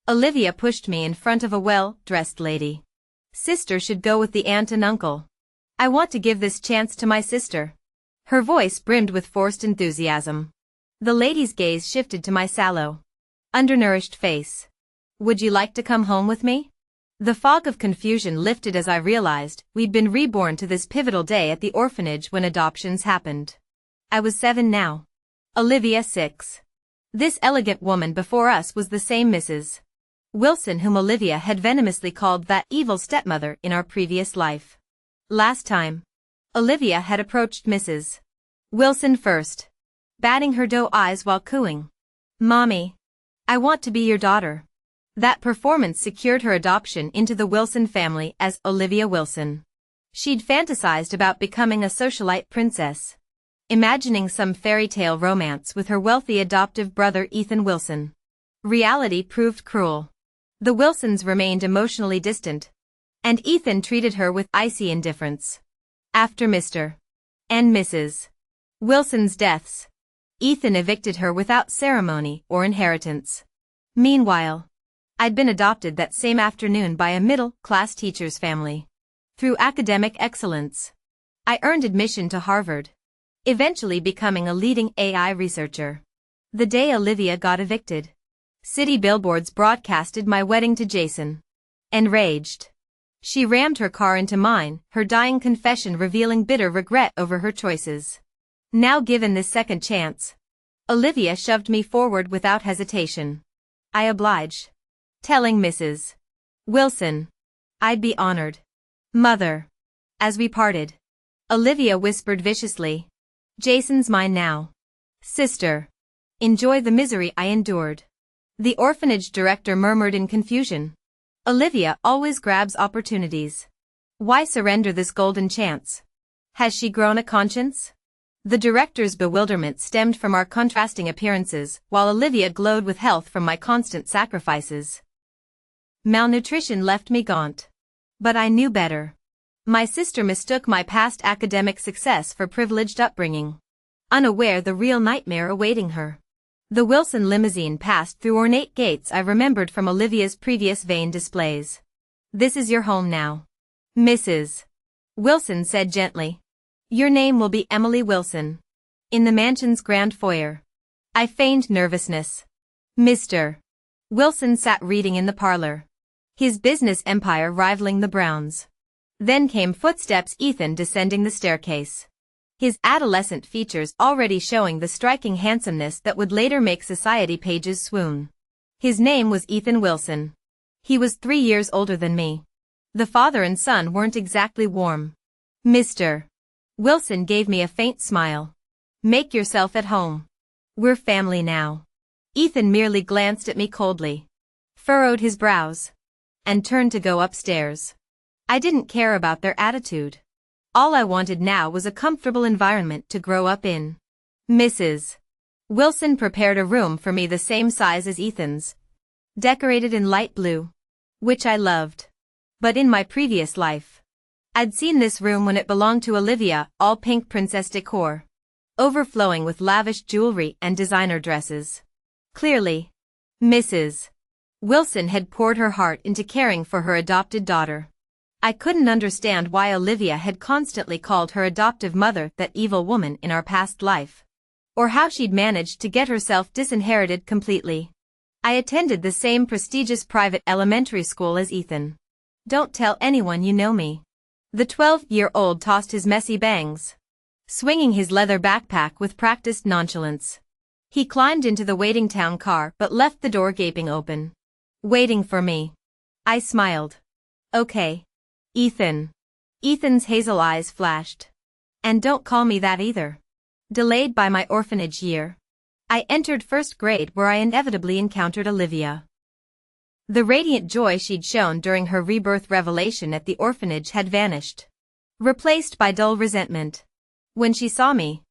Olivia pushed me in front of a well-dressed lady. Sister should go with the aunt and uncle. I want to give this chance to my sister. Her voice brimmed with forced enthusiasm. The lady's gaze shifted to my sallow, undernourished face. Would you like to come home with me? The fog of confusion lifted as I realized we'd been reborn to this pivotal day at the orphanage when adoptions happened. I was 7 now. Olivia 6. This elegant woman before us was the same Mrs. Wilson whom Olivia had venomously called that evil stepmother in our previous life. Last time, Olivia had approached Mrs. Wilson first, batting her doe eyes while cooing, "Mommy, I want to be your daughter." That performance secured her adoption into the Wilson family as Olivia Wilson. She'd fantasized about becoming a socialite princess, imagining some fairy tale romance with her wealthy adoptive brother Ethan Wilson. Reality proved cruel. The Wilsons remained emotionally distant, and Ethan treated her with icy indifference. After Mr. and Mrs. Wilson's deaths, Ethan evicted her without ceremony or inheritance. Meanwhile, I'd been adopted that same afternoon by a middle-class teacher's family. Through academic excellence, I earned admission to Harvard, eventually becoming a leading AI researcher. The day Olivia got evicted, city billboards broadcasted my wedding to Jason. Enraged, she rammed her car into mine, her dying confession revealing bitter regret over her choices. Now given this second chance, Olivia shoved me forward without hesitation. I obliged, telling Mrs. Wilson I'd be honored. Mother. As we parted, Olivia whispered viciously, "Jason's mine now." Sister. Enjoy the misery I endured. The orphanage director murmured in confusion. Olivia always grabs opportunities. Why surrender this golden chance? Has she grown a conscience? The director's bewilderment stemmed from our contrasting appearances, while Olivia glowed with health from my constant sacrifices. Malnutrition left me gaunt. But I knew better. My sister mistook my past academic success for privileged upbringing, unaware the real nightmare awaiting her. The Wilson limousine passed through ornate gates I remembered from Olivia's previous vain displays. "This is your home now, Mrs. Wilson said gently. "Your name will be Emily Wilson." In the mansion's grand foyer, I feigned nervousness. Mr. Wilson sat reading in the parlor, his business empire rivaling the Browns'. Then came footsteps, Ethan descending the staircase, his adolescent features already showing the striking handsomeness that would later make society pages swoon. His name was Ethan Wilson. He was 3 years older than me. The father and son weren't exactly warm. Mr. Wilson gave me a faint smile. "Make yourself at home. We're family now." Ethan merely glanced at me coldly, furrowed his brows, and turned to go upstairs. I didn't care about their attitude. All I wanted now was a comfortable environment to grow up in. Mrs. Wilson prepared a room for me the same size as Ethan's, decorated in light blue, which I loved. But in my previous life, I'd seen this room when it belonged to Olivia, all pink princess decor, overflowing with lavish jewelry and designer dresses. Clearly, Mrs. Wilson had poured her heart into caring for her adopted daughter. I couldn't understand why Olivia had constantly called her adoptive mother that evil woman in our past life, or how she'd managed to get herself disinherited completely. I attended the same prestigious private elementary school as Ethan. "Don't tell anyone you know me." The 12-year-old tossed his messy bangs, swinging his leather backpack with practiced nonchalance. He climbed into the waiting town car but left the door gaping open. "Waiting for me." I smiled. "Okay, Ethan." Ethan's hazel eyes flashed. "And don't call me that either." Delayed by my orphanage year, I entered first grade where I inevitably encountered Olivia. The radiant joy she'd shown during her rebirth revelation at the orphanage had vanished, replaced by dull resentment. When she saw me,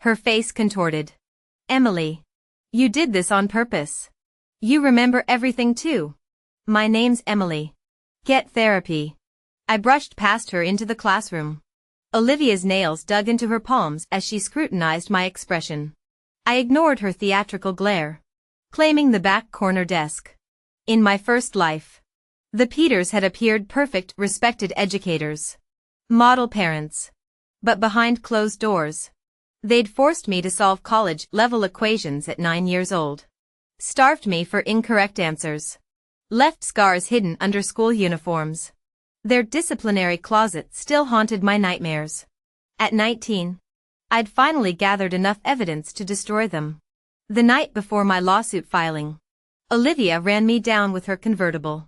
her face contorted. "Emily, you did this on purpose. You remember everything too." "My name's Emily. Get therapy." I brushed past her into the classroom. Olivia's nails dug into her palms as she scrutinized my expression. I ignored her theatrical glare, claiming the back corner desk. In my first life, the Peters had appeared perfect, respected educators. Model parents. But behind closed doors, they'd forced me to solve college-level equations at 9 years old. Starved me for incorrect answers. Left scars hidden under school uniforms. Their disciplinary closet still haunted my nightmares. At 19, I'd finally gathered enough evidence to destroy them. The night before my lawsuit filing, Olivia ran me down with her convertible.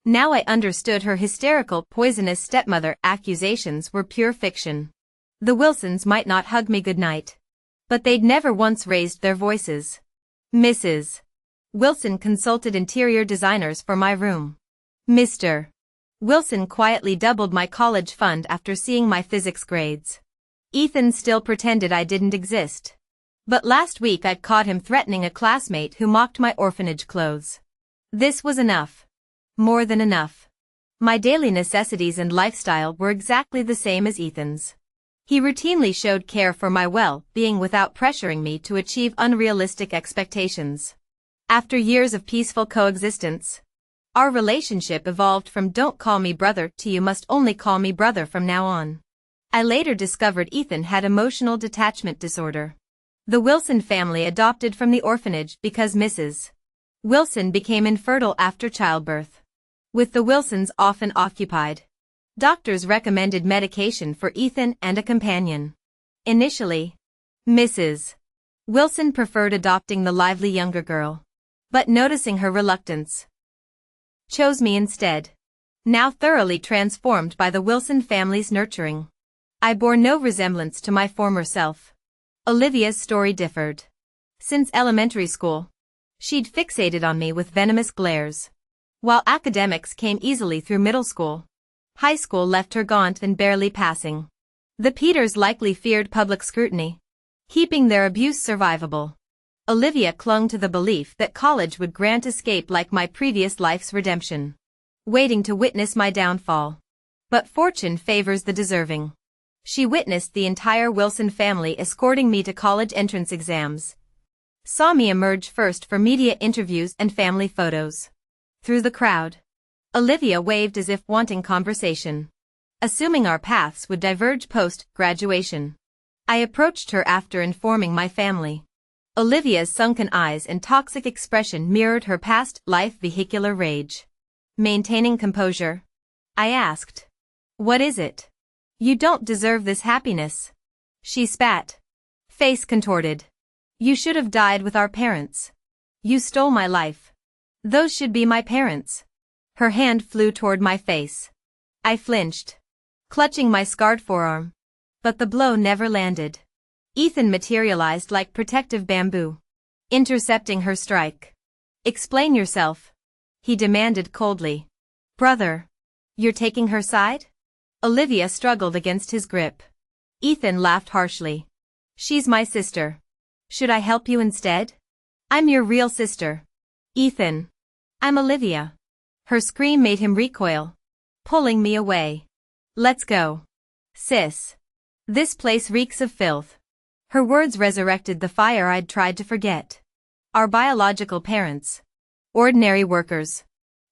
Now I understood her hysterical, poisonous stepmother accusations were pure fiction. The Wilsons might not hug me goodnight, but they'd never once raised their voices. Mrs. Wilson consulted interior designers for my room. Mr. Wilson quietly doubled my college fund after seeing my physics grades. Ethan still pretended I didn't exist. But last week I'd caught him threatening a classmate who mocked my orphanage clothes. This was enough. More than enough. My daily necessities and lifestyle were exactly the same as Ethan's. He routinely showed care for my well-being without pressuring me to achieve unrealistic expectations. After years of peaceful coexistence, our relationship evolved from "don't call me brother" to "you must only call me brother from now on." I later discovered Ethan had emotional detachment disorder. The Wilson family adopted from the orphanage because Mrs. Wilson became infertile after childbirth. With the Wilsons often occupied, doctors recommended medication for Ethan and a companion. Initially, Mrs. Wilson preferred adopting the lively younger girl, but noticing her reluctance, chose me instead. Now thoroughly transformed by the Wilson family's nurturing, I bore no resemblance to my former self. Olivia's story differed. Since elementary school, she'd fixated on me with venomous glares. While academics came easily through middle school, high school left her gaunt and barely passing. The Peters likely feared public scrutiny, keeping their abuse survivable. Olivia clung to the belief that college would grant escape like my previous life's redemption, waiting to witness my downfall. But fortune favors the deserving. She witnessed the entire Wilson family escorting me to college entrance exams, saw me emerge first for media interviews and family photos. Through the crowd, Olivia waved as if wanting conversation, assuming our paths would diverge post-graduation. I approached her after informing my family. Olivia's sunken eyes and toxic expression mirrored her past life vehicular rage. Maintaining composure, I asked, "What is it? You don't deserve this happiness." She spat, face contorted. "You should have died with our parents. You stole my life. Those should be my parents." Her hand flew toward my face. I flinched, clutching my scarred forearm. But the blow never landed. Ethan materialized like protective bamboo, intercepting her strike. "Explain yourself," he demanded coldly. "Brother, you're taking her side?" Olivia struggled against his grip. Ethan laughed harshly. "She's my sister. Should I help you instead?" "I'm your real sister, Ethan. I'm Olivia." Her scream made him recoil, pulling me away. "Let's go, sis. This place reeks of filth." Her words resurrected the fire I'd tried to forget. Our biological parents, ordinary workers,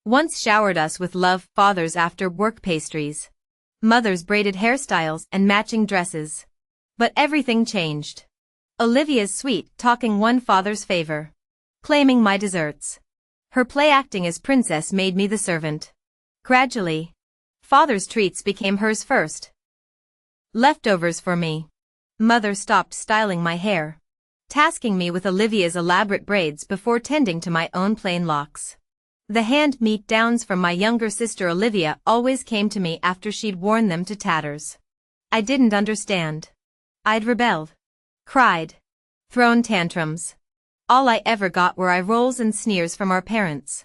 once showered us with love. Fathers after work pastries, mothers braided hairstyles and matching dresses. But everything changed. Olivia's sweet-talking won father's favor, claiming my desserts. Her play-acting as princess made me the servant. Gradually, father's treats became hers first. Leftovers for me. Mother stopped styling my hair, tasking me with Olivia's elaborate braids before tending to my own plain locks. The hand-me-downs from my younger sister Olivia always came to me after she'd worn them to tatters. I didn't understand. I'd rebelled, cried, thrown tantrums. All I ever got were eye rolls and sneers from our parents.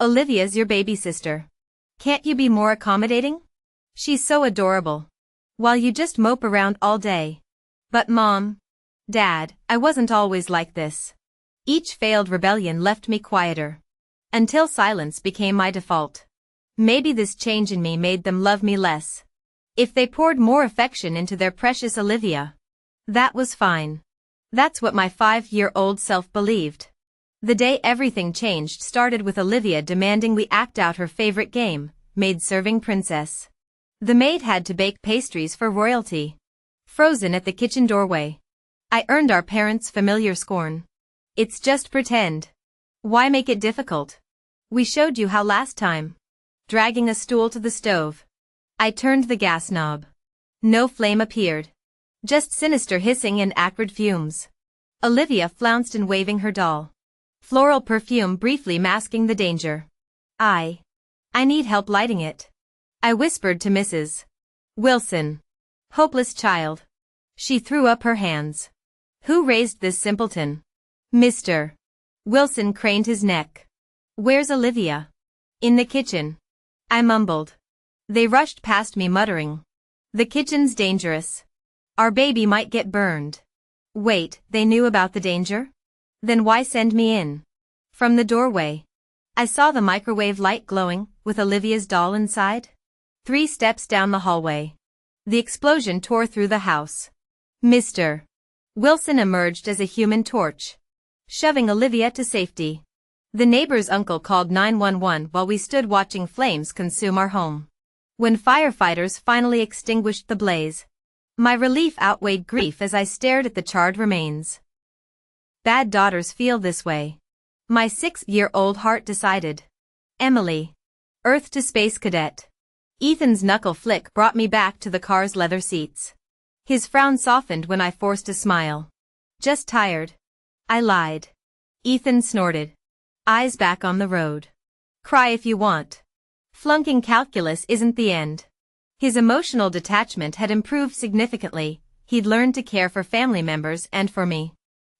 "Olivia's your baby sister. Can't you be more accommodating? She's so adorable. While you just mope around all day." But Mom, Dad, I wasn't always like this. Each failed rebellion left me quieter, until silence became my default. Maybe this change in me made them love me less. If they poured more affection into their precious Olivia, that was fine. That's what my 5-year-old self believed. The day everything changed started with Olivia demanding we act out her favorite game, maid serving princess. The maid had to bake pastries for royalty. Frozen at the kitchen doorway. I earned our parents' familiar scorn. It's just pretend. Why make it difficult? We showed you how last time. Dragging a stool to the stove. I turned the gas knob. No flame appeared. Just sinister hissing and acrid fumes. Olivia flounced in waving her doll. Floral perfume briefly masking the danger. I need help lighting it. I whispered to Mrs. Wilson. Hopeless child. She threw up her hands. Who raised this simpleton? Mr. Wilson craned his neck. Where's Olivia? In the kitchen. I mumbled. They rushed past me muttering. The kitchen's dangerous. Our baby might get burned. Wait, they knew about the danger? Then why send me in? From the doorway. I saw the microwave light glowing, with Olivia's doll inside. 3 steps down the hallway. The explosion tore through the house. Mr. Wilson emerged as a human torch, shoving Olivia to safety. The neighbor's uncle called 911 while we stood watching flames consume our home. When firefighters finally extinguished the blaze, my relief outweighed grief as I stared at the charred remains. Bad daughters feel this way. My 6-year-old heart decided. Emily. Earth to space cadet. Ethan's knuckle flick brought me back to the car's leather seats. His frown softened when I forced a smile. Just tired. I lied. Ethan snorted. Eyes back on the road. Cry if you want. Flunking calculus isn't the end. His emotional detachment had improved significantly. He'd learned to care for family members and for me.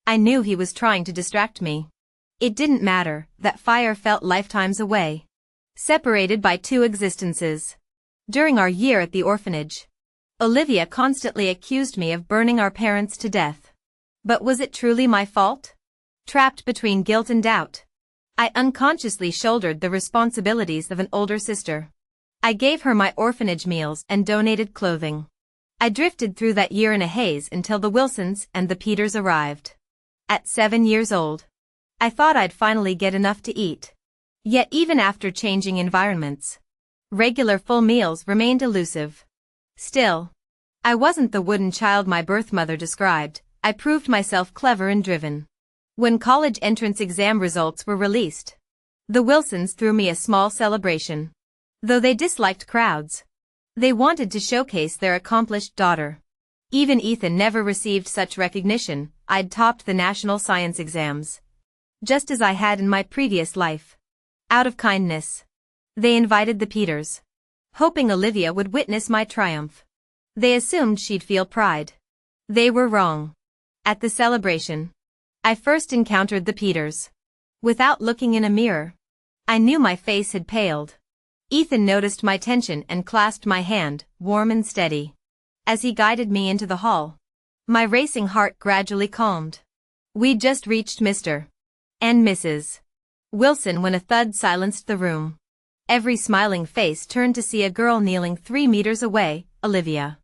I knew he was trying to distract me. It didn't matter, that fire felt lifetimes away. Separated by 2 existences. During our year at the orphanage, Olivia constantly accused me of burning our parents to death. But was it truly my fault? Trapped between guilt and doubt, I unconsciously shouldered the responsibilities of an older sister. I gave her my orphanage meals and donated clothing. I drifted through that year in a haze until the Wilsons and the Peters arrived. At 7 years old, I thought I'd finally get enough to eat. Yet even after changing environments, regular full meals remained elusive. Still, I wasn't the wooden child my birth mother described. I proved myself clever and driven. When college entrance exam results were released, the Wilsons threw me a small celebration. Though they disliked crowds, they wanted to showcase their accomplished daughter. Even Ethan never received such recognition. I'd topped the national science exams, just as I had in my previous life. Out of kindness, they invited the Peters, hoping Olivia would witness my triumph. They assumed she'd feel pride. They were wrong. At the celebration, I first encountered the Peters. Without looking in a mirror, I knew my face had paled. Ethan noticed my tension and clasped my hand, warm and steady. As he guided me into the hall, my racing heart gradually calmed. We'd just reached Mr. and Mrs. Wilson when a thud silenced the room. Every smiling face turned to see a girl kneeling 3 meters away, Olivia.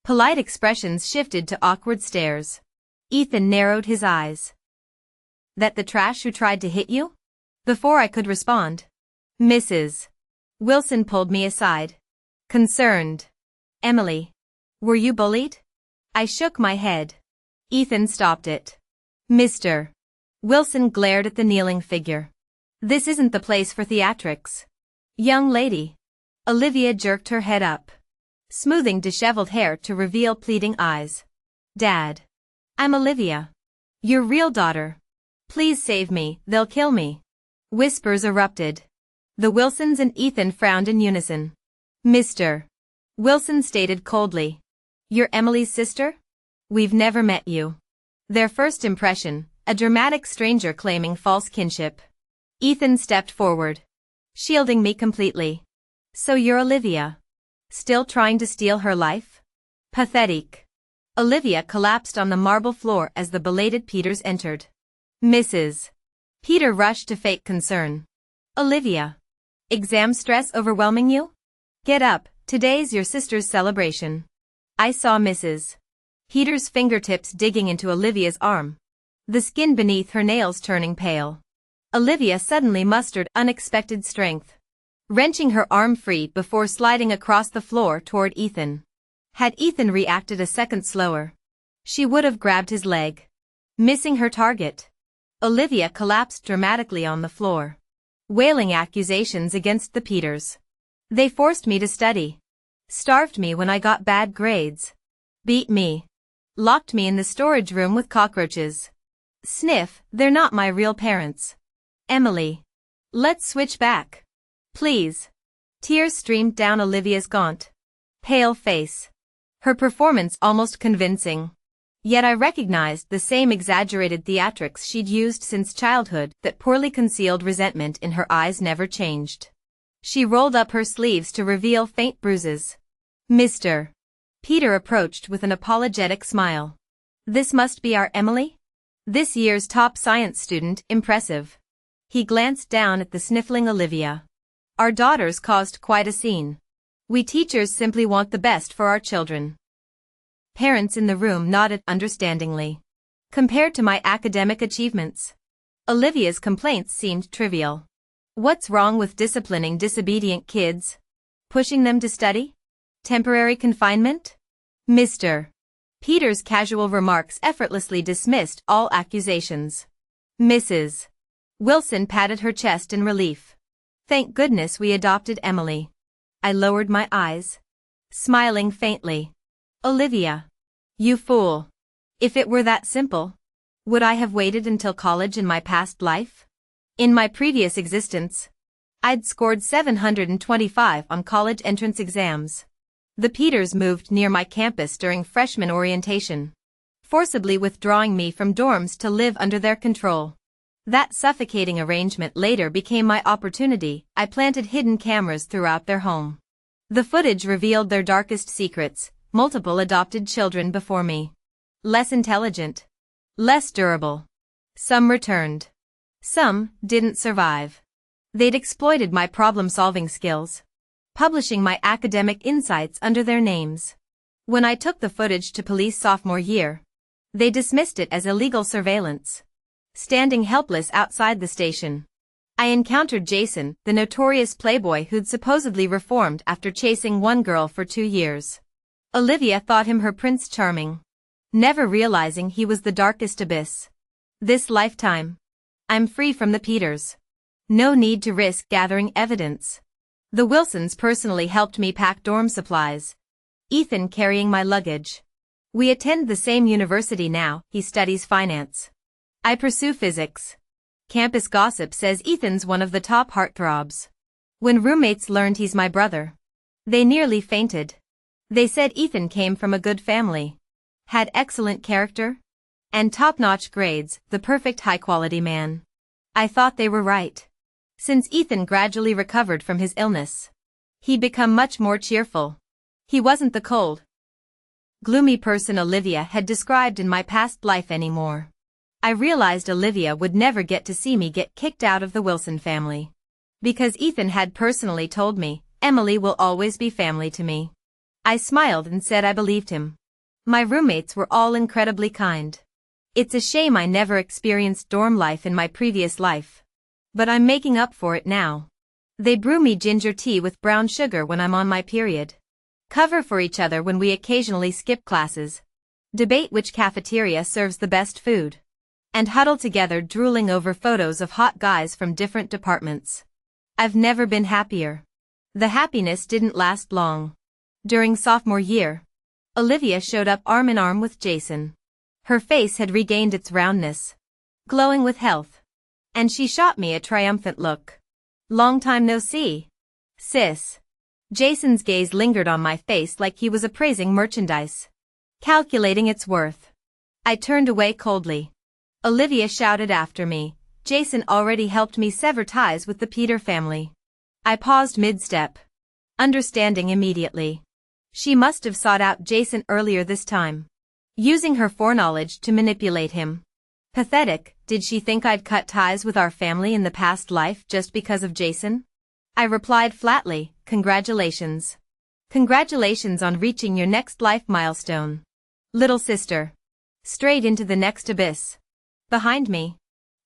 Polite expressions shifted to awkward stares. Ethan narrowed his eyes. That the trash who tried to hit you? Before I could respond, Mrs. Wilson pulled me aside. Concerned. Emily. Were you bullied? I shook my head. Ethan stopped it. Mr. Wilson glared at the kneeling figure. This isn't the place for theatrics. Young lady. Olivia jerked her head up, smoothing disheveled hair to reveal pleading eyes. Dad. I'm Olivia. Your real daughter. Please save me, they'll kill me. Whispers erupted. The Wilsons and Ethan frowned in unison. Mr. Wilson stated coldly. You're Emily's sister? We've never met you. Their first impression, a dramatic stranger claiming false kinship. Ethan stepped forward, shielding me completely. So you're Olivia. Still trying to steal her life? Pathetic. Olivia collapsed on the marble floor as the belated Peters entered. Mrs. Peter rushed to fake concern. Olivia. Exam stress overwhelming you? Get up, today's your sister's celebration. I saw Mrs. Peter's fingertips digging into Olivia's arm, the skin beneath her nails turning pale. Olivia suddenly mustered unexpected strength, wrenching her arm free before sliding across the floor toward Ethan. Had Ethan reacted a second slower, she would have grabbed his leg, missing her target. Olivia collapsed dramatically on the floor, wailing accusations against the Peters. They forced me to study, starved me when I got bad grades, beat me, locked me in the storage room with cockroaches. Sniff, they're not my real parents. Emily. Let's switch back. Please. Tears streamed down Olivia's gaunt, pale face, her performance almost convincing. Yet I recognized the same exaggerated theatrics she'd used since childhood. That poorly concealed resentment in her eyes never changed. She rolled up her sleeves to reveal faint bruises. Mr. Peter approached with an apologetic smile. This must be our Emily? This year's top science student, impressive. He glanced down at the sniffling Olivia. Our daughters caused quite a scene. We teachers simply want the best for our children. Parents in the room nodded understandingly. Compared to my academic achievements, Olivia's complaints seemed trivial. What's wrong with disciplining disobedient kids? Pushing them to study? Temporary confinement? Mr. Peter's casual remarks effortlessly dismissed all accusations. Mrs. Wilson patted her chest in relief. Thank goodness we adopted Emily. I lowered my eyes, smiling faintly. Olivia. You fool. If it were that simple, would I have waited until college in my past life? In my previous existence, I'd scored 725 on college entrance exams. The Peters moved near my campus during freshman orientation, forcibly withdrawing me from dorms to live under their control. That suffocating arrangement later became my opportunity. I planted hidden cameras throughout their home. The footage revealed their darkest secrets, multiple adopted children before me. Less intelligent, less durable. Some returned. Some didn't survive. They'd exploited my problem-solving skills, publishing my academic insights under their names. When I took the footage to police sophomore year, they dismissed it as illegal surveillance. Standing helpless outside the station, I encountered Jason, the notorious playboy who'd supposedly reformed after chasing one girl for 2 years. Olivia thought him her Prince Charming, never realizing he was the darkest abyss. This lifetime, I'm free from the Peters. No need to risk gathering evidence. The Wilsons personally helped me pack dorm supplies, Ethan carrying my luggage. We attend the same university now. He studies finance. I pursue physics. Campus gossip says Ethan's one of the top heartthrobs. When roommates learned he's my brother, they nearly fainted. They said Ethan came from a good family, had excellent character, and top-notch grades, the perfect high-quality man. I thought they were right. Since Ethan gradually recovered from his illness, he'd become much more cheerful. He wasn't the cold, gloomy person Olivia had described in my past life anymore. I realized Olivia would never get to see me get kicked out of the Wilson family. Because Ethan had personally told me, Emily will always be family to me. I smiled and said I believed him. My roommates were all incredibly kind. It's a shame I never experienced dorm life in my previous life. But I'm making up for it now. They brew me ginger tea with brown sugar when I'm on my period. Cover for each other when we occasionally skip classes. Debate which cafeteria serves the best food. And huddle together drooling over photos of hot guys from different departments. I've never been happier. The happiness didn't last long. During sophomore year, Olivia showed up arm in arm with Jason. Her face had regained its roundness, glowing with health. And she shot me a triumphant look. Long time no see, sis. Jason's gaze lingered on my face like he was appraising merchandise, calculating its worth. I turned away coldly. Olivia shouted after me, Jason already helped me sever ties with the Peter family. I paused mid-step, understanding immediately. She must have sought out Jason earlier this time, using her foreknowledge to manipulate him. Pathetic. Did she think I'd cut ties with our family in the past life just because of Jason? I replied flatly, congratulations. Congratulations on reaching your next life milestone, little sister. Straight into the next abyss. Behind me,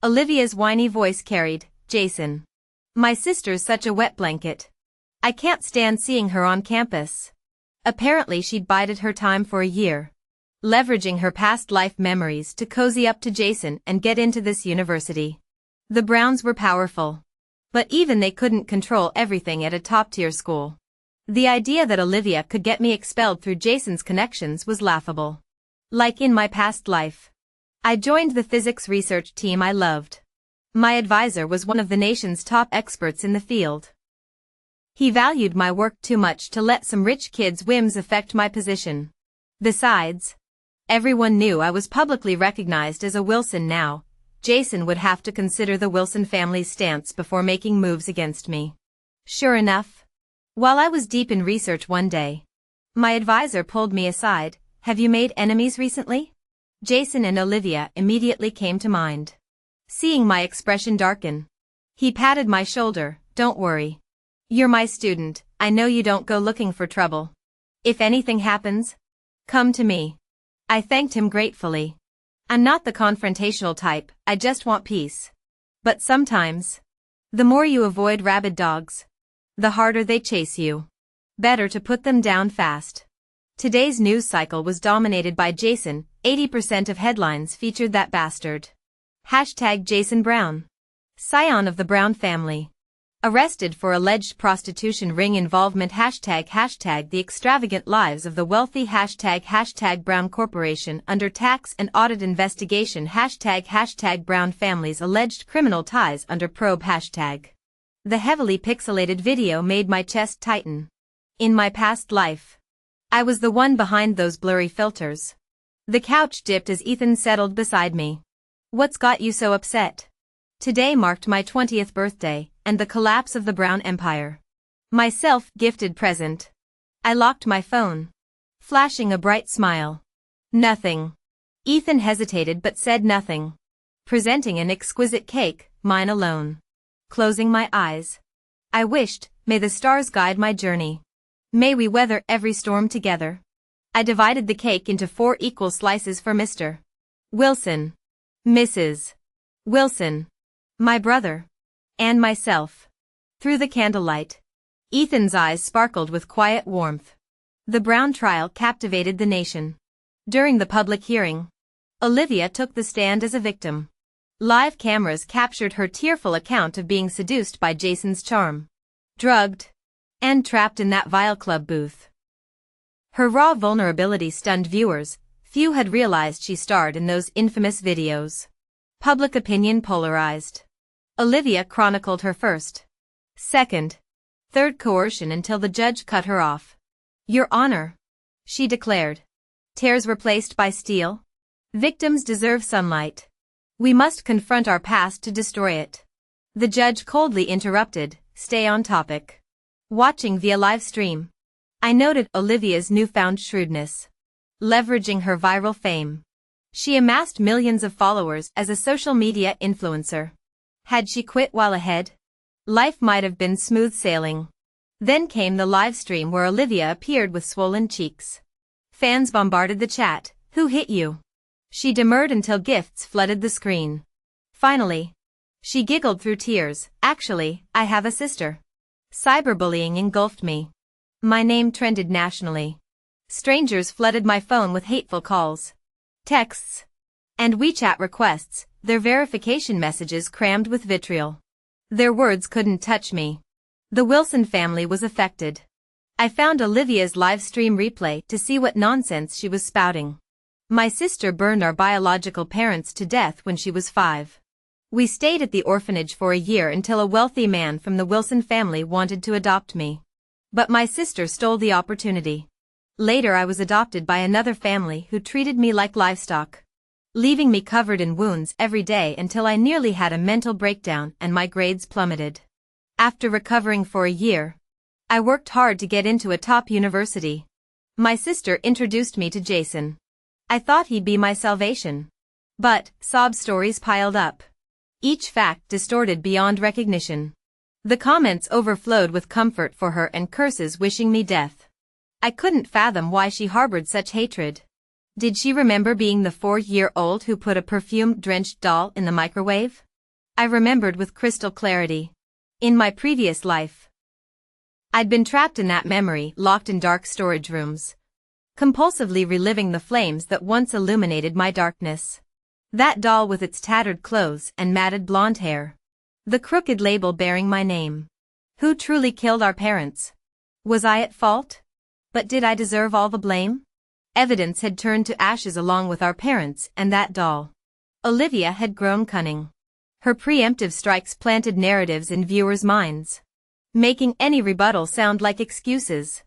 Olivia's whiny voice carried, "Jason. My sister's such a wet blanket. I can't stand seeing her on campus." Apparently she'd bided her time for a year, leveraging her past life memories to cozy up to Jason and get into this university. The Browns were powerful, but even they couldn't control everything at a top-tier school. The idea that Olivia could get me expelled through Jason's connections was laughable. Like in my past life, I joined the physics research team I loved. My advisor was one of the nation's top experts in the field. He valued my work too much to let some rich kid's whims affect my position. Besides, everyone knew I was publicly recognized as a Wilson now. Jason would have to consider the Wilson family's stance before making moves against me. Sure enough, while I was deep in research one day, my advisor pulled me aside. "Have you made enemies recently?" Jason and Olivia immediately came to mind. Seeing my expression darken, he patted my shoulder. "Don't worry. You're my student, I know you don't go looking for trouble. If anything happens, come to me." I thanked him gratefully. I'm not the confrontational type, I just want peace. But sometimes, the more you avoid rabid dogs, the harder they chase you. Better to put them down fast. Today's news cycle was dominated by Jason. 80% of headlines featured that bastard. Hashtag Jason Brown. Scion of the Brown family. Arrested for alleged prostitution ring involvement. Hashtag the extravagant lives of the wealthy. Hashtag Brown Corporation under tax and audit investigation. Hashtag Brown family's alleged criminal ties under probe. Hashtag. The heavily pixelated video made my chest tighten. In my past life, I was the one behind those blurry filters. The couch dipped as Ethan settled beside me. "What's got you so upset?" Today marked my 20th birthday, and the collapse of the Brown Empire. My self-gifted present. I locked my phone, flashing a bright smile. "Nothing." Ethan hesitated but said nothing. Presenting an exquisite cake, mine alone. Closing my eyes, I wished, "May the stars guide my journey. May we weather every storm together." I divided the cake into 4 equal slices for Mr. Wilson, Mrs. Wilson, my brother, and myself. Through the candlelight, Ethan's eyes sparkled with quiet warmth. The Brown trial captivated the nation. During the public hearing, Olivia took the stand as a victim. Live cameras captured her tearful account of being seduced by Jason's charm, drugged, and trapped in that vile club booth. Her raw vulnerability stunned viewers. Few had realized she starred in those infamous videos. Public opinion polarized. Olivia chronicled her first, second, third coercion until the judge cut her off. "Your Honor," she declared. "Tears replaced by steel? Victims deserve sunlight. We must confront our past to destroy it." The judge coldly interrupted. "Stay on topic." Watching via live stream, I noted Olivia's newfound shrewdness. Leveraging her viral fame, she amassed millions of followers as a social media influencer. Had she quit while ahead, life might have been smooth sailing. Then came the live stream where Olivia appeared with swollen cheeks. Fans bombarded the chat. "Who hit you?" She demurred until gifts flooded the screen. Finally, she giggled through tears. "Actually, I have a sister." Cyberbullying engulfed me. My name trended nationally. Strangers flooded my phone with hateful calls, texts, and WeChat requests, their verification messages crammed with vitriol. Their words couldn't touch me. The Wilson family was affected. I found Olivia's live stream replay to see what nonsense she was spouting. "My sister burned our biological parents to death when she was 5. We stayed at the orphanage for a year until a wealthy man from the Wilson family wanted to adopt me. But my sister stole the opportunity. Later I was adopted by another family who treated me like livestock, leaving me covered in wounds every day until I nearly had a mental breakdown and my grades plummeted. After recovering for a year, I worked hard to get into a top university. My sister introduced me to Jason. I thought he'd be my salvation. But sob stories piled up, each fact distorted beyond recognition. The comments overflowed with comfort for her and curses wishing me death. I couldn't fathom why she harbored such hatred. Did she remember being the 4-year-old who put a perfume-drenched doll in the microwave? I remembered with crystal clarity. In my previous life, I'd been trapped in that memory, locked in dark storage rooms, compulsively reliving the flames that once illuminated my darkness. That doll with its tattered clothes and matted blonde hair. The crooked label bearing my name. Who truly killed our parents? Was I at fault? But did I deserve all the blame? Evidence had turned to ashes along with our parents and that doll. Olivia had grown cunning. Her preemptive strikes planted narratives in viewers' minds, making any rebuttal sound like excuses.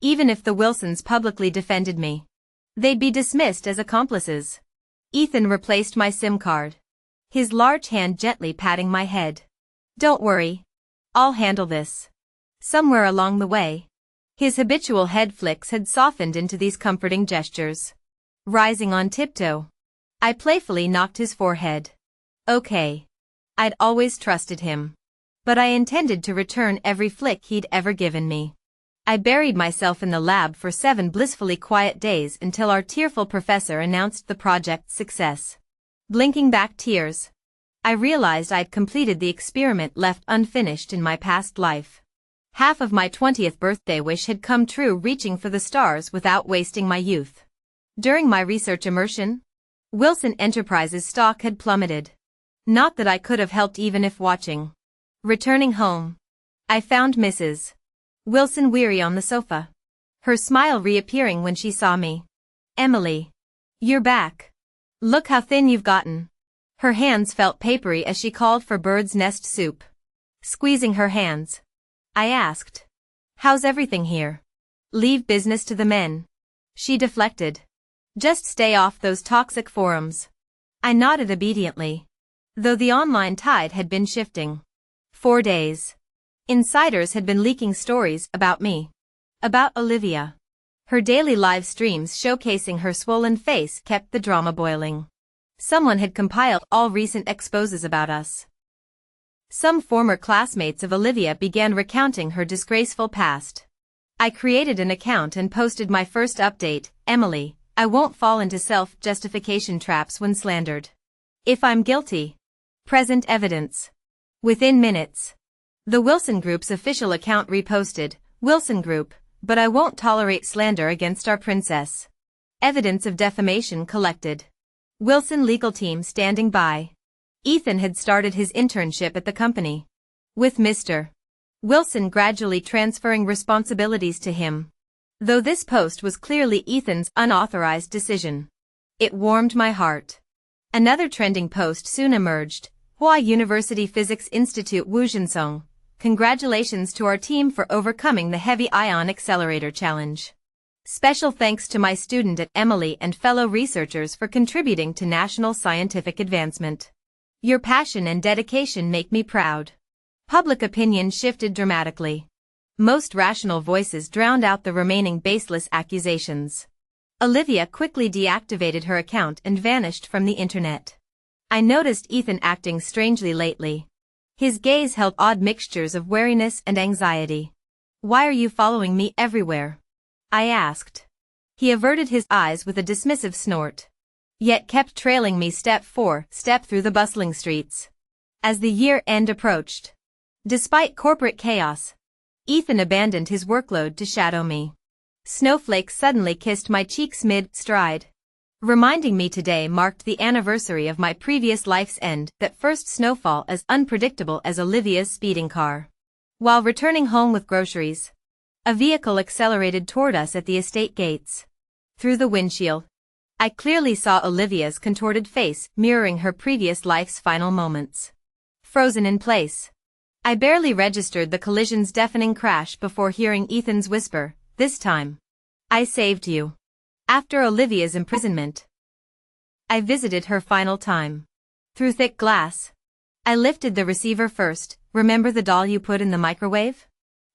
Even if the Wilsons publicly defended me, they'd be dismissed as accomplices. Ethan replaced my SIM card, his large hand gently patting my head. Don't worry. I'll handle this. Somewhere along the way, his habitual head flicks had softened into these comforting gestures. Rising on tiptoe, I playfully knocked his forehead. Okay. I'd always trusted him. But I intended to return every flick he'd ever given me. I buried myself in the lab for 7 blissfully quiet days until our tearful professor announced the project's success. Blinking back tears, I realized I'd completed the experiment left unfinished in my past life. Half of my 20th birthday wish had come true, reaching for the stars without wasting my youth. During my research immersion, Wilson Enterprises stock had plummeted. Not that I could have helped even if watching. Returning home, I found Mrs. Wilson weary on the sofa, her smile reappearing when she saw me. Emily, you're back. Look how thin you've gotten. Her hands felt papery as she called for bird's nest soup. Squeezing her hands, I asked, how's everything here? Leave business to the men. She deflected. Just stay off those toxic forums. I nodded obediently, though the online tide had been shifting. 4 days. Insiders had been leaking stories about me. About Olivia. Her daily live streams showcasing her swollen face kept the drama boiling. Someone had compiled all recent exposes about us. Some former classmates of Olivia began recounting her disgraceful past. I created an account and posted my first update. Emily, I won't fall into self-justification traps when slandered. If I'm guilty, present evidence. Within minutes, the Wilson Group's official account reposted, Wilson Group, but I won't tolerate slander against our princess. Evidence of defamation collected. Wilson legal team standing by. Ethan had started his internship at the company, with Mr. Wilson gradually transferring responsibilities to him. Though this post was clearly Ethan's unauthorized decision, it warmed my heart. Another trending post soon emerged. Hua University Physics Institute Wuzhensong. Congratulations to our team for overcoming the heavy ion accelerator challenge. Special thanks to my student at Emily and fellow researchers for contributing to national scientific advancement. Your passion and dedication make me proud. Public opinion shifted dramatically. Most rational voices drowned out the remaining baseless accusations. Olivia quickly deactivated her account and vanished from the internet. I noticed Ethan acting strangely lately. His gaze held odd mixtures of wariness and anxiety. Why are you following me everywhere? I asked. He averted his eyes with a dismissive snort, yet kept trailing me step for step through the bustling streets. As the year-end approached, despite corporate chaos, Ethan abandoned his workload to shadow me. Snowflakes suddenly kissed my cheeks mid-stride, reminding me today marked the anniversary of my previous life's end, that first snowfall as unpredictable as Olivia's speeding car. While returning home with groceries, a vehicle accelerated toward us at the estate gates. Through the windshield, I clearly saw Olivia's contorted face mirroring her previous life's final moments. Frozen in place, I barely registered the collision's deafening crash before hearing Ethan's whisper, "This time, I saved you." After Olivia's imprisonment, I visited her final time. Through thick glass, I lifted the receiver first. "Remember the doll you put in the microwave?"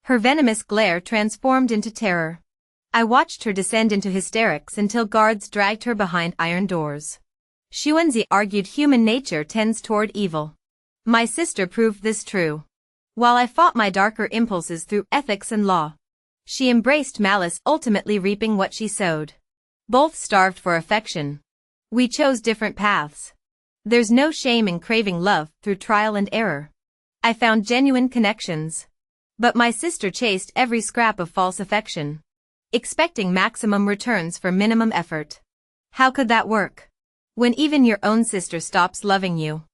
Her venomous glare transformed into terror. I watched her descend into hysterics until guards dragged her behind iron doors. Xuanzi argued human nature tends toward evil. My sister proved this true. While I fought my darker impulses through ethics and law, she embraced malice, ultimately reaping what she sowed. Both starved for affection. We chose different paths. There's no shame in craving love through trial and error. I found genuine connections. But my sister chased every scrap of false affection, expecting maximum returns for minimum effort. How could that work? When even your own sister stops loving you.